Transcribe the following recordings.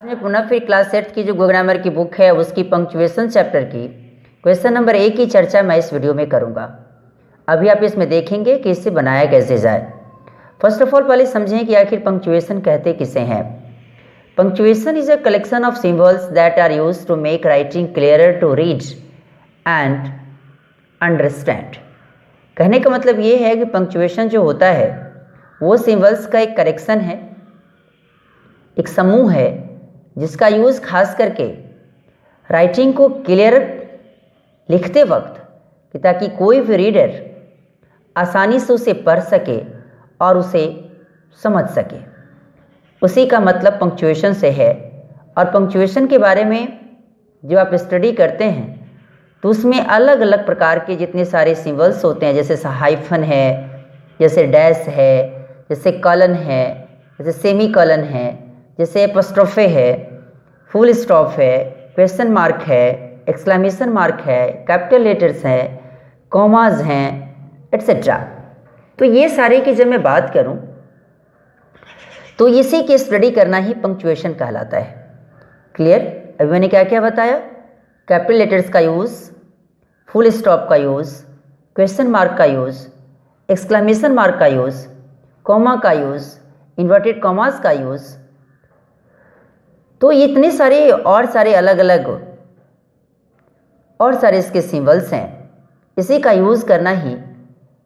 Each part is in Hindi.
मैं पुनः फिर क्लास 8 की जो गो ग्रामर की बुक है उसकी पंक्चुएशन चैप्टर की क्वेश्चन नंबर 1 की चर्चा मैं इस वीडियो में करूंगा। अभी आप इसमें देखेंगे कि इसे बनाया कैसे जाए। फर्स्ट ऑफ ऑल पहले समझें कि आखिर पंक्चुएशन कहते किसे हैं। Punctuation is a collection of symbols that are used to make writing clearer to read and understand. कहने का मतलब ये है कि पंक्चुएशन जो होता है वो सिंबल्स का एक कलेक्शन है, एक समूह है जिसका यूज़ खास करके राइटिंग को क्लियर लिखते वक्त कि ताकि कोई भी रीडर आसानी से उसे पढ़ सके और उसे समझ सके। उसी का मतलब पंक्चुएशन से है। और पंक्चुएशन के बारे में जो आप स्टडी करते हैं तो उसमें अलग अलग प्रकार के जितने सारे सिंबल्स होते हैं, जैसे हाइफन है, जैसे डैश है, जैसे कॉलन है, जैसे सेमी कॉलन है, जैसे एपोस्ट्रोफे है, फुल स्टॉप है, क्वेश्चन मार्क है, एक्सक्लेमेशन मार्क है, कैपिटल लेटर्स हैं, कॉमाज हैं, एट्सेट्रा। तो ये सारे की जब मैं बात करूं तो इसी की स्टडी करना ही पंक्चुएशन कहलाता है। क्लियर? अभी मैंने क्या क्या बताया? कैपिटल लेटर्स का यूज़, फुल स्टॉप का यूज़, क्वेश्चन मार्क का यूज़, एक्सक्लेमेशन मार्क का यूज़, कॉमा का यूज़, इन्वर्टेड कॉमास का यूज़। तो इतने सारे और सारे अलग अलग और सारे इसके सिंबल्स हैं, इसी का यूज़ करना ही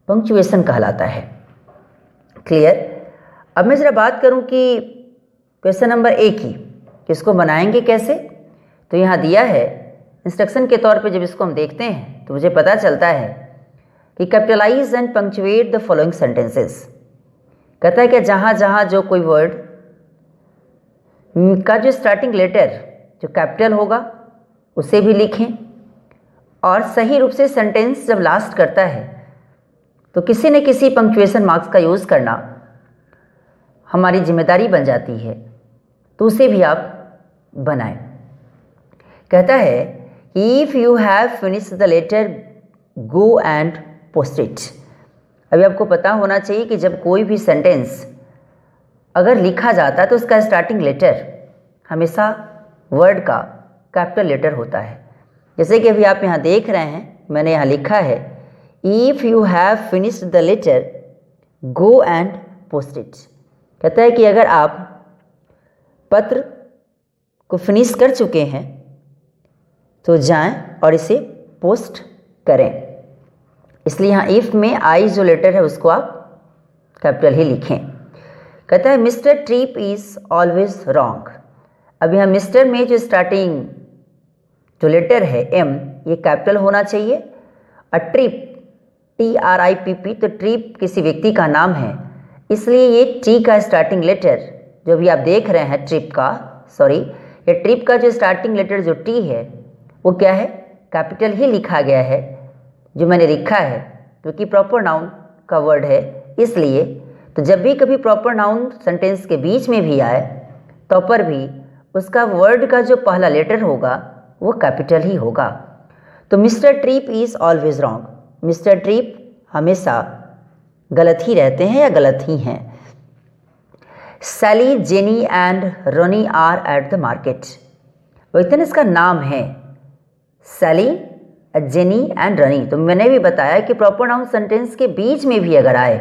पंक्चुएशन कहलाता है। क्लियर? अब मैं ज़रा बात करूं कि क्वेश्चन नंबर 1 की इसको बनाएंगे कैसे। तो यहाँ दिया है इंस्ट्रक्शन के तौर पे। जब इसको हम देखते हैं तो मुझे पता चलता है कि capitalize and punctuate the following sentences. कहता है कि जहाँ जहाँ जो कोई वर्ड का जो स्टार्टिंग लेटर जो कैपिटल होगा उसे भी लिखें, और सही रूप से सेंटेंस जब लास्ट करता है तो किसी न किसी पंक्चुएशन मार्क्स का यूज़ करना हमारी जिम्मेदारी बन जाती है, तो उसे भी आप बनाएं। कहता है if you have finished the letter go and post it. अभी आपको पता होना चाहिए कि जब कोई भी सेंटेंस अगर लिखा जाता है तो उसका स्टार्टिंग लेटर हमेशा वर्ड का कैपिटल लेटर होता है। जैसे कि अभी आप यहाँ देख रहे हैं, मैंने यहाँ लिखा है if you have finished the letter go and post it. कहता है कि अगर आप पत्र को फिनिश कर चुके हैं तो जाएं और इसे पोस्ट करें। इसलिए यहाँ इफ़ में आई जो लेटर है उसको आप कैपिटल ही लिखें। कहता है mister Trip is always wrong. अब यहाँ मिस्टर में जो स्टार्टिंग जो लेटर है एम, ये कैपिटल होना चाहिए। और ट्रिप TRIPP, तो ट्रिप किसी व्यक्ति का नाम है, इसलिए ये टी का स्टार्टिंग लेटर जो भी आप देख रहे हैं ट्रिप का, ये ट्रिप का जो स्टार्टिंग लेटर जो टी है वो क्या है? कैपिटल ही लिखा गया है जो मैंने लिखा है, क्योंकि प्रॉपर नाउन का वर्ड है इसलिए। तो जब भी कभी प्रॉपर नाउन सेंटेंस के बीच में भी आए तो पर भी उसका वर्ड का जो पहला लेटर होगा वो कैपिटल ही होगा। तो Mister Trip is always wrong. Mister Trip हमेशा गलत ही रहते हैं या गलत ही हैं। Sally, Jenny and Ronnie are at the market. वैसे इसका नाम है सैली, जेनी एंड रनी। तो मैंने भी बताया कि प्रॉपर नाउन सेंटेंस के बीच में भी अगर आए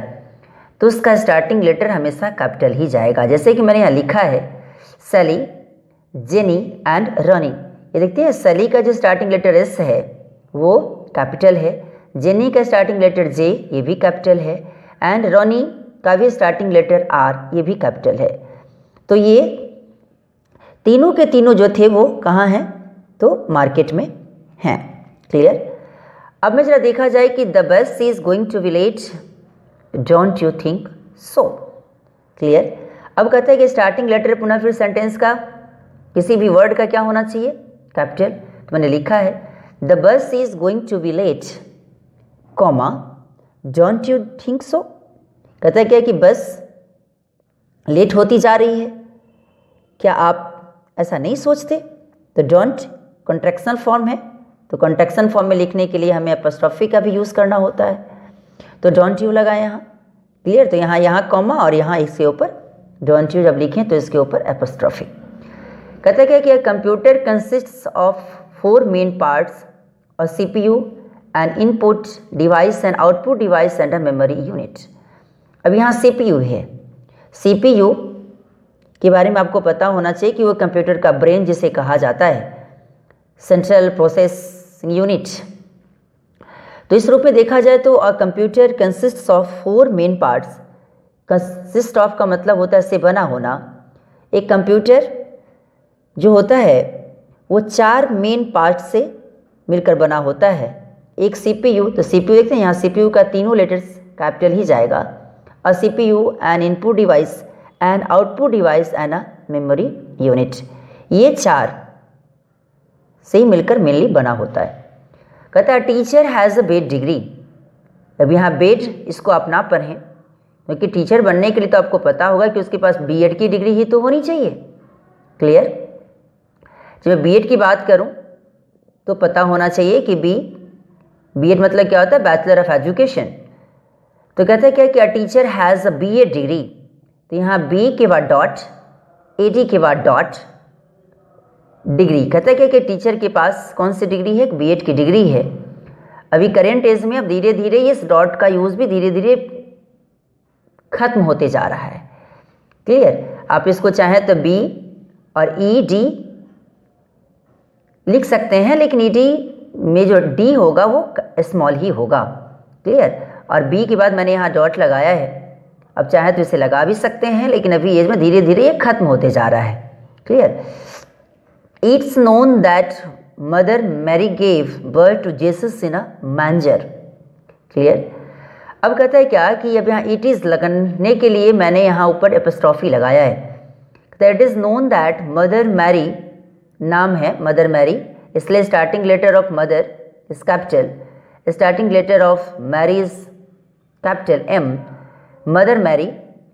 तो उसका स्टार्टिंग लेटर हमेशा कैपिटल ही जाएगा। जैसे कि मैंने यहाँ लिखा है सैली, जेनी एंड रनी। ये देखते हैं सैली का जो स्टार्टिंग लेटर एस है वो कैपिटल है, जेनी का स्टार्टिंग लेटर जे ये भी कैपिटल है, एंड रॉनी का भी स्टार्टिंग लेटर आर ये भी कैपिटल है। तो ये तीनों के तीनों जो थे वो कहाँ हैं? तो मार्केट में हैं। क्लियर? अब में जरा देखा जाए कि the bus is going to village, don't you think so. Clear? अब कहते हैं कि स्टार्टिंग लेटर पुनः फिर सेंटेंस का किसी भी वर्ड का क्या होना चाहिए? कैपिटल। तो मैंने लिखा है the bus is going to village, comma don't you think so. कहता है क्या कि बस लेट होती जा रही है, क्या आप ऐसा नहीं सोचते? तो डोंट कॉन्ट्रैक्शनल फॉर्म है, तो कॉन्ट्रैक्शन फॉर्म में लिखने के लिए हमें एपोस्ट्रोफी का भी यूज़ करना होता है, तो डोंट यू लगाए यहाँ। क्लियर? तो यहाँ कॉमा और यहाँ इसके ऊपर डोंट यू जब लिखें तो इसके ऊपर एपोस्ट्रोफी। कहता है कि computer consists of 4 main parts, a CPU, N input device, an output device and a memory unit. अब यहाँ CPU है। CPU के बारे में आपको पता होना चाहिए कि वो कंप्यूटर का ब्रेन जिसे कहा जाता है, सेंट्रल प्रोसेसिंग यूनिट। तो इस रूप में देखा जाए तो a computer consists of 4 main parts. Consist of का मतलब होता है से बना होना। एक कंप्यूटर जो होता है वो 4 मेन पार्ट से मिलकर बना होता है। एक CPU, तो CPU देखते हैं यहाँ CPU का तीनों लेटर्स कैपिटल ही जाएगा। अ CPU, N input device, an output device and a memory unit. ये 4 से ही मिलकर मेनली बना होता है। कहता है teacher has a bed degree. अब यहाँ बेड इसको आप ना पढ़ें, क्योंकि टीचर बनने के लिए तो आपको पता होगा कि उसके पास B.Ed की डिग्री ही तो होनी चाहिए। क्लियर? जब मैं B.Ed की बात करूं तो पता होना चाहिए कि B.Ed मतलब क्या होता है, बैचलर ऑफ एजुकेशन। तो कहता है क्या कि a teacher has a B.Ed degree, तो यहाँ B के बाद डॉट, AD के बाद डॉट, डिग्री। कहता है क्या कि टीचर के पास कौन सी डिग्री है, B.Ed की डिग्री है। अभी करेंट एज में अब धीरे धीरे इस डॉट का यूज़ भी धीरे धीरे खत्म होते जा रहा है। क्लियर? आप इसको चाहें तो B और ED लिख सकते हैं, लेकिन ED में जो D होगा वो स्मॉल ही होगा। क्लियर? और B के बाद मैंने यहाँ डॉट लगाया है। अब चाहे तो इसे लगा भी सकते हैं, लेकिन अभी एज में धीरे धीरे ये खत्म होते जा रहा है। Clear? It's known that mother Mary gave birth to Jesus in a manger. Clear? अब कहता है क्या कि अब यहाँ इट इज़ लगाने के लिए मैंने यहाँ ऊपर एपोस्ट्रॉफी लगाया है। That is known that mother Mary, नाम है मदर मैरी, इसलिए starting letter of mother is capital, starting letter of Mary is capital M। Mother Mary,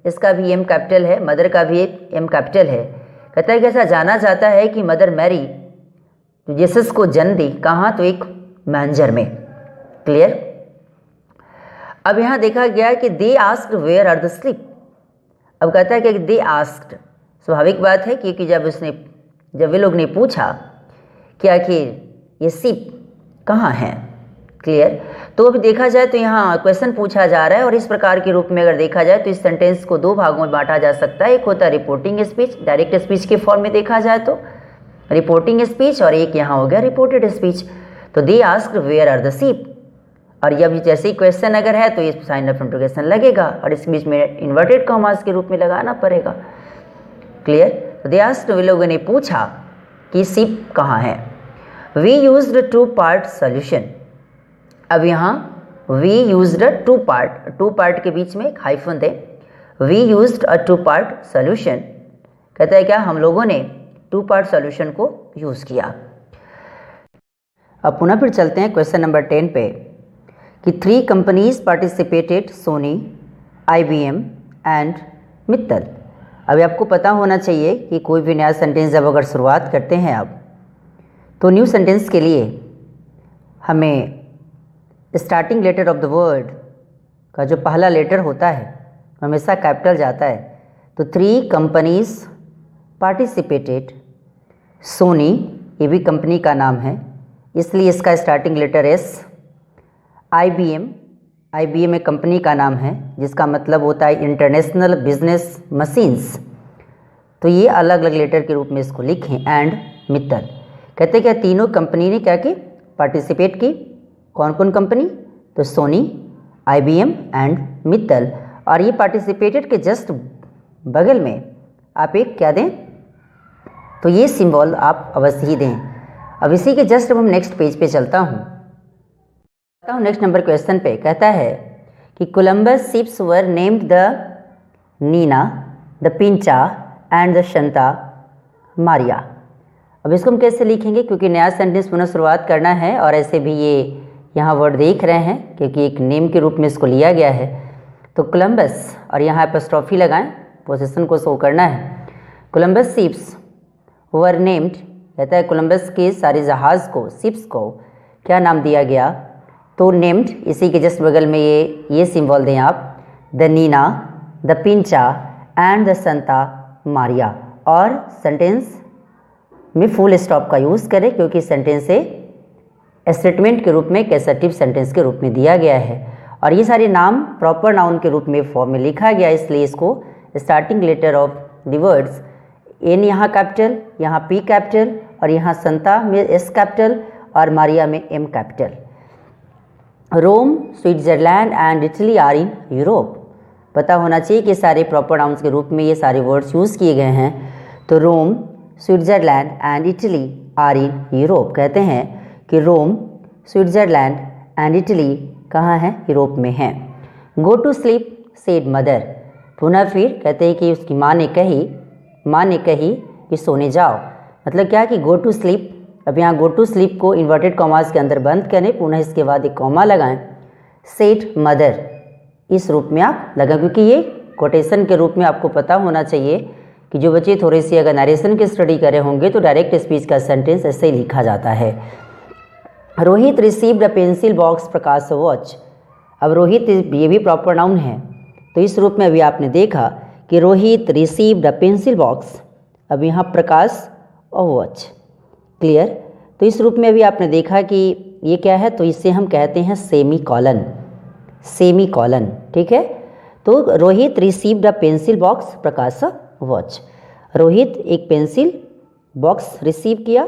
इसका भी M कैपिटल है, मदर का भी M कैपिटल है। कहता है कि ऐसा जाना जाता है कि मदर मैरी जो जीसस को जन्म दी, कहाँ, तो एक मैंजर में। क्लियर? अब यहाँ देखा गया कि they asked where are the sleep. अब कहता है कि दे आस्क्ड, स्वाभाविक बात है क्योंकि जब वे लोग ने पूछा कि आखिर ये सीप कहाँ है। क्लियर? तो अभी देखा जाए तो यहाँ क्वेश्चन पूछा जा रहा है, और इस प्रकार के रूप में अगर देखा जाए तो इस सेंटेंस को 2 भागों में बांटा जा सकता है। एक होता है रिपोर्टिंग स्पीच, डायरेक्ट स्पीच के फॉर्म में देखा जाए तो रिपोर्टिंग स्पीच, और एक यहाँ हो गया रिपोर्टेड स्पीच। तो they asked where are the sheep, और जब जैसे ही क्वेश्चन अगर है तो ये साइन ऑफ इंटरोगेशन लगेगा, और इस बीच में इन्वर्टेड कॉमास के रूप में लगाना पड़ेगा। क्लियर? तो दे आस्क्ड, वे लोगों ने पूछा कि सीप कहाँ है। We used 2 part solution. अब यहाँ वी यूज्ड 2 पार्ट के बीच में एक हाइफन दें। We used a 2 part solution, कहता है क्या हम लोगों ने 2 पार्ट सॉल्यूशन को यूज़ किया। अब पुनः फिर चलते हैं क्वेश्चन नंबर 10 पे कि 3 companies participated, Sony, IBM and Mittal. अभी आपको पता होना चाहिए कि कोई भी नया सेंटेंस जब अगर शुरुआत करते हैं आप, तो न्यू सेंटेंस के लिए हमें starting letter of the word का जो पहला लेटर होता है हमेशा कैपिटल जाता है। तो 3 कंपनीज पार्टिसिपेटेड, सोनी ये भी कंपनी का नाम है इसलिए इसका स्टार्टिंग लेटर S। IBM एक कंपनी का नाम है जिसका मतलब होता है इंटरनेशनल बिजनेस मशीन्स, तो ये अलग अलग लेटर के रूप में इसको लिखें। एंड मित्तल, कहते क्या तीनों कंपनी ने क्या की, पार्टिसिपेट की। कौन कौन कंपनी? तो सोनी, IBM एंड मित्तल। और ये पार्टिसिपेटेड के जस्ट बगल में आप एक क्या दें, तो ये सिंबल आप अवश्य ही दें। अब इसी के जस्ट अब हम नेक्स्ट पेज पे चलता हूँ नेक्स्ट नंबर क्वेश्चन पे। कहता है कि Columbus ships were named the Nina, the Pinta and the Santa Maria. अब इसको हम कैसे लिखेंगे, क्योंकि नया सेंटेंस पुनः शुरुआत करना है और ऐसे भी ये यहाँ वर्ड देख रहे हैं क्योंकि एक नेम के रूप में इसको लिया गया है। तो कोलंबस और यहाँ एपोस्ट्रोफी लगाएं, पोजीशन को शो करना है। कोलंबस शिप्स वर नेम्ड, कहता है कोलंबस के सारे जहाज़ को, शिप्स को क्या नाम दिया गया, तो नेम्ड इसी के जस्ट बगल में ये सिंबल दें आप, the Nina, the Pinta and the Santa Maria. और सेंटेंस में फुल स्टॉप का यूज़ करें, क्योंकि सेंटेंस से स्टेटमेंट के रूप में, एक एसर्टिव सेंटेंस के रूप में दिया गया है। और ये सारे नाम प्रॉपर नाउन के रूप में फॉर्म में लिखा गया, इसलिए इसको starting letter of the words N यहाँ कैपिटल, यहाँ पी कैपिटल, और यहाँ संता में एस कैपिटल, और मारिया में M capital. Rome, Switzerland and Italy are in Europe. पता होना चाहिए कि सारे प्रॉपर नाउन्स के रूप में ये सारे वर्ड्स यूज़ किए गए हैं। तो Rome, Switzerland and Italy are in Europe. कहते हैं कि रोम, स्विट्जरलैंड एंड इटली कहाँ है? यूरोप में हैं। Go to sleep said mother. पुनः फिर कहते हैं कि उसकी माँ ने कही कि सोने जाओ। मतलब क्या कि गो टू स्लीप, अब यहाँ गो टू स्लीप को इन्वर्टेड कॉमास के अंदर बंद करें, पुनः इसके बाद एक कॉमा लगाएं, सेड मदर इस रूप में आप लगाएं, क्योंकि ये कोटेशन के रूप में आपको पता होना चाहिए कि जो बच्चे थोड़े से अगर नरेशन की स्टडी करे होंगे तो डायरेक्ट स्पीच का सेंटेंस ऐसे ही लिखा जाता है। Rohit received a pencil box Prakash watch. अब रोहित ये भी प्रॉपर नाउन है, तो इस रूप में अभी आपने देखा कि Rohit received a pencil box, अब यहाँ प्रकाश और वॉच। क्लियर? तो इस रूप में अभी आपने देखा कि ये क्या है, तो इसे हम कहते हैं सेमी कॉलन। सेमी कॉलन, ठीक है। तो Rohit received a pencil box Prakash watch. Rohit एक पेंसिल बॉक्स रिसीव किया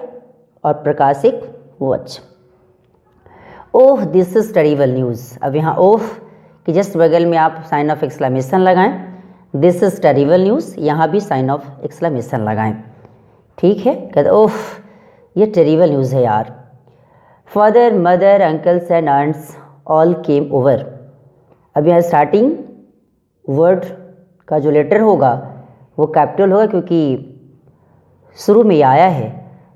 और प्रकाश एक watch. Oh this is terrible news. अब यहाँ ओह कि जस्ट बगल में आप साइन ऑफ एक्सक्लेमेशन लगाएं, दिस इज टेरिबल न्यूज़, यहाँ भी साइन ऑफ एक्सक्लेमेशन लगाएं। ठीक है, कहते ओह ये टेरिबल न्यूज़ है यार। Father, mother, uncles and aunts all came over. अब यहाँ स्टार्टिंग वर्ड का जो लेटर होगा वो कैपिटल होगा, क्योंकि शुरू में आया है।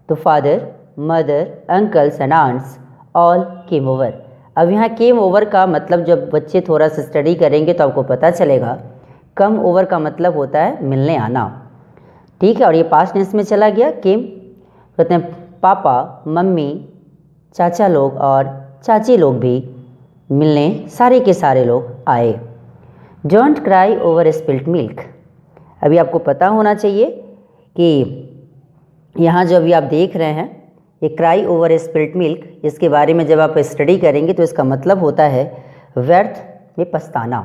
तो father, mother, uncles and aunts all came over. अब यहाँ केम ओवर का मतलब जब बच्चे थोड़ा सा स्टडी करेंगे तो आपको पता चलेगा। कम ओवर का मतलब होता है मिलने आना, ठीक है। और ये पास्ट टेंस में चला गया। केम कहते हैं पापा, मम्मी, चाचा लोग और चाची लोग भी मिलने सारे के सारे लोग आए। Don't cry over spilt milk. अभी आपको पता होना चाहिए कि यहाँ जो अभी आप देख रहे हैं ये क्राई ओवर स्पिल्ट मिल्क, इसके बारे में जब आप स्टडी करेंगे तो इसका मतलब होता है व्यर्थ में पछताना।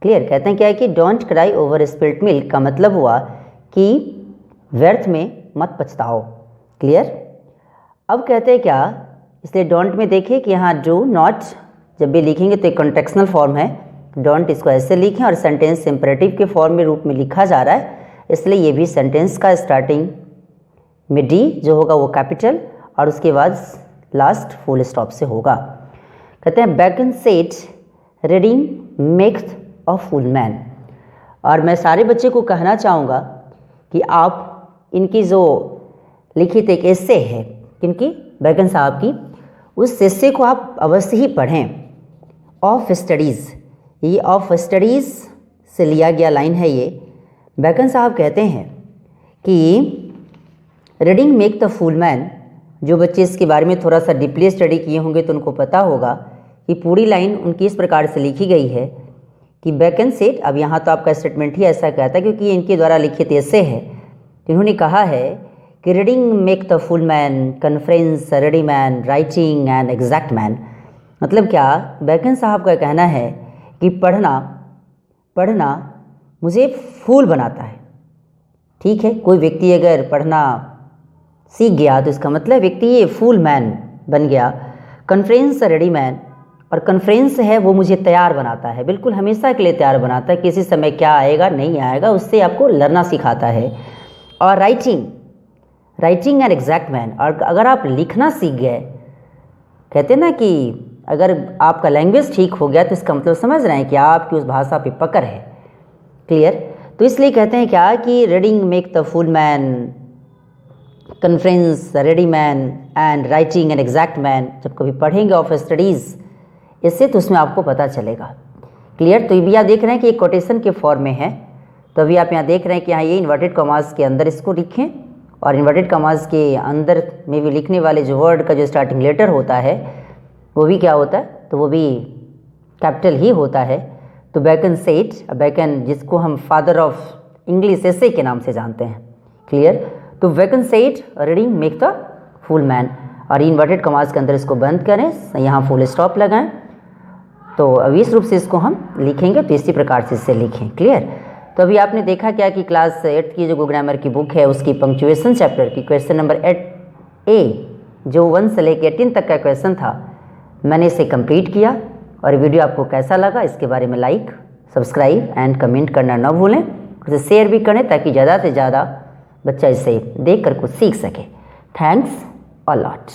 क्लियर? कहते हैं क्या है कि don't cry over spilt milk का मतलब हुआ कि व्यर्थ में मत पछताओ। क्लियर? अब कहते हैं क्या, इसलिए डोंट में देखिए कि यहाँ डू नॉट जब भी लिखेंगे तो एक कॉन्टेक्शनल फॉर्म है। डोंट इसको ऐसे लिखें और सेंटेंस इंपरेटिव के फॉर्म में रूप में लिखा जा रहा है, इसलिए ये भी सेंटेंस का स्टार्टिंग में डी जो होगा वो कैपिटल और उसके बाद लास्ट फुल स्टॉप से होगा। कहते हैं bacon SAT reading makes a full man. और मैं सारे बच्चे को कहना चाहूँगा कि आप इनकी जो लिखित एक एस्से है किनकी, बैकन साहब की, उस एस्से को आप अवश्य ही पढ़ें। ऑफ स्टडीज़, ये ऑफ स्टडीज़ से लिया गया लाइन है ये। बैकन साहब कहते हैं कि reading make the full man. जो बच्चे इसके बारे में थोड़ा सा डीपली स्टडी किए होंगे तो उनको पता होगा कि पूरी लाइन उनकी इस प्रकार से लिखी गई है कि बैकन सेट। अब यहाँ तो आपका स्टेटमेंट ही ऐसा कहता है क्योंकि इनके द्वारा लिखित ऐसे है। इन्होंने कहा है कि reading make the full man, conference, ready man, writing and exact man. मतलब क्या, बैकन साहब का कहना है कि पढ़ना मुझे फूल बनाता है। ठीक है, कोई व्यक्ति अगर पढ़ना सीख गया तो इसका मतलब व्यक्ति ये फूल मैन बन गया। कन्फ्रेंस, रेडी मैन, और कन्फ्रेंस है वो मुझे तैयार बनाता है, बिल्कुल हमेशा के लिए तैयार बनाता है, किसी समय क्या आएगा नहीं आएगा उससे आपको लड़ना सिखाता है। और राइटिंग एंड एग्जैक्ट मैन, और अगर आप लिखना सीख गए, कहते हैं ना कि अगर आपका लैंग्वेज ठीक हो गया तो इसका मतलब समझ रहे हैं कि आपकी उस भाषा पे पकड़ है। क्लियर? तो इसलिए कहते हैं क्या कि reading make the full man, conference, ready man and writing and exact man. जब कभी पढ़ेंगे ऑफ स्टडीज़ इससे तो उसमें आपको पता चलेगा। क्लियर? तो ये भी आप देख रहे हैं कि एक कोटेशन के फॉर्म में है। तो अभी आप यहाँ देख रहे हैं कि यहाँ ये इन्वर्टेड कॉमास के अंदर इसको लिखें, और इन्वर्टेड कॉमास के अंदर में भी लिखने वाले जो वर्ड का जो स्टार्टिंग लेटर होता है वो भी क्या होता है, तो वो भी कैपिटल ही होता है। तो बैकन सेट, बैकन जिसको हम फादर ऑफ इंग्लिश एसे के नाम से जानते हैं। क्लियर? तो Bacon said reading make the full man, और इन्वर्टेड कमास के अंदर इसको बंद करें, यहाँ फुल स्टॉप लगाएं। तो अब इस रूप से इसको हम लिखेंगे, तो इसी प्रकार से इसे लिखें। क्लियर? तो अभी आपने देखा क्या कि क्लास 8 की जो ग्रामर की बुक है उसकी पंक्चुएशन चैप्टर की क्वेश्चन नंबर 8A जो 1 से लेकर 18 तक का क्वेश्चन था, मैंने इसे कंप्लीट किया। और वीडियो आपको कैसा लगा इसके बारे में लाइक, सब्सक्राइब एंड कमेंट करना न भूलें। उसे शेयर भी करें ताकि ज़्यादा से ज़्यादा बच्चा इसे देख कर कुछ सीख सके। Thanks a lot.